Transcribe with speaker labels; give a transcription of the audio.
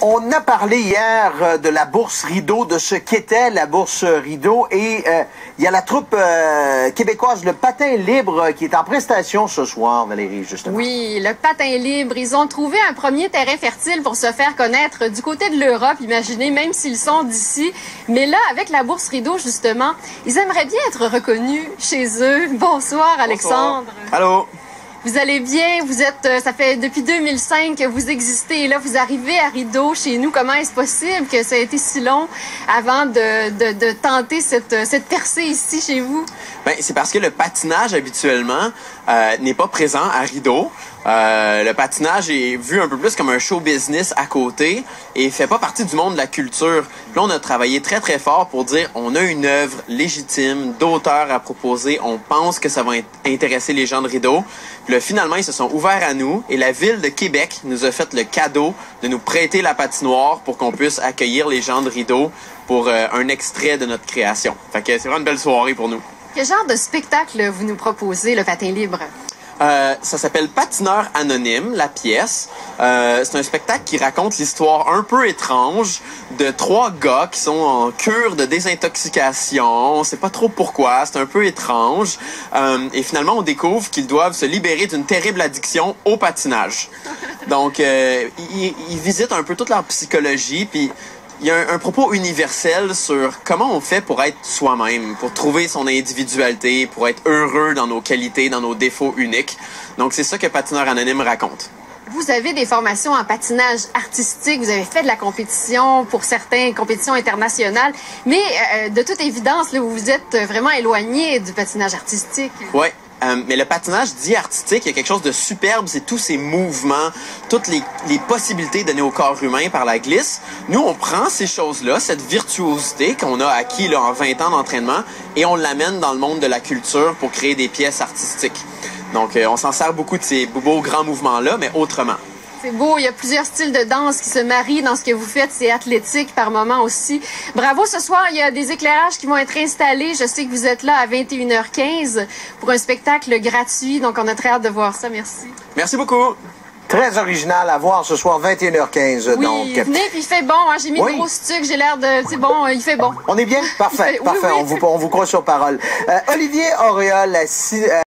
Speaker 1: On a parlé hier de la bourse Rideau, de ce qu'était la bourse Rideau, et il y a la troupe québécoise, le Patin Libre, qui est en prestation ce soir, Valérie, justement.
Speaker 2: Oui, le Patin Libre, ils ont trouvé un premier terrain fertile pour se faire connaître du côté de l'Europe, imaginez, même s'ils sont d'ici. Mais là, avec la bourse Rideau, justement, ils aimeraient bien être reconnus chez eux. Bonsoir, Alexandre.
Speaker 3: Bonsoir. Allô.
Speaker 2: Vous allez bien? Vous êtes, ça fait depuis 2005 que vous existez et là, vous arrivez à Rideau chez nous. Comment est-ce possible que ça a été si long avant de tenter cette percée ici chez vous?
Speaker 3: Ben, c'est parce que le patinage, habituellement, n'est pas présent à Rideau. Le patinage est vu un peu plus comme un show business à côté et fait pas partie du monde de la culture. Là, on a travaillé très, très fort pour dire on a une œuvre légitime d'auteur à proposer. On pense que ça va intéresser les gens de Rideau. Puis là, finalement, ils se sont ouverts à nous et la Ville de Québec nous a fait le cadeau de nous prêter la patinoire pour qu'on puisse accueillir les gens de Rideau pour un extrait de notre création. Fait que c'est vraiment une belle soirée pour nous.
Speaker 2: Quel genre de spectacle vous nous proposez, le Patin Libre?
Speaker 3: Ça s'appelle Patineur anonyme, la pièce. C'est un spectacle qui raconte l'histoire un peu étrange de 3 gars qui sont en cure de désintoxication. On sait pas trop pourquoi, c'est un peu étrange. Et finalement, on découvre qu'ils doivent se libérer d'une terrible addiction au patinage. Donc, ils visitent un peu toute leur psychologie, puis il y a un propos universel sur comment on fait pour être soi-même, pour trouver son individualité, pour être heureux dans nos qualités, dans nos défauts uniques. Donc, c'est ça que Patineur Anonyme raconte.
Speaker 2: Vous avez des formations en patinage artistique, vous avez fait de la compétition pour certaines compétitions internationales, mais de toute évidence, là, vous vous êtes vraiment éloigné du patinage artistique.
Speaker 3: Oui. Mais le patinage dit artistique, il y a quelque chose de superbe, c'est tous ces mouvements, toutes les possibilités données au corps humain par la glisse. Nous, on prend ces choses-là, cette virtuosité qu'on a acquis là, en 20 ans d'entraînement, et on l'amène dans le monde de la culture pour créer des pièces artistiques. Donc, on s'en sert beaucoup de ces beaux grands mouvements-là, mais autrement.
Speaker 2: C'est beau, il y a plusieurs styles de danse qui se marient dans ce que vous faites. C'est athlétique par moment aussi. Bravo, ce soir, il y a des éclairages qui vont être installés. Je sais que vous êtes là à 21h15 pour un spectacle gratuit. Donc, on a très hâte de voir ça. Merci.
Speaker 3: Merci beaucoup.
Speaker 1: Très original à voir ce soir, 21h15.
Speaker 2: Oui,
Speaker 1: donc.
Speaker 2: Venez, puis il fait bon. Hein? J'ai mis de gros stucs, j'ai l'air de... C'est bon, il fait bon.
Speaker 1: On est bien? Parfait, parfait.
Speaker 2: Oui, oui.
Speaker 1: On vous croit sur parole. Olivier Auriol,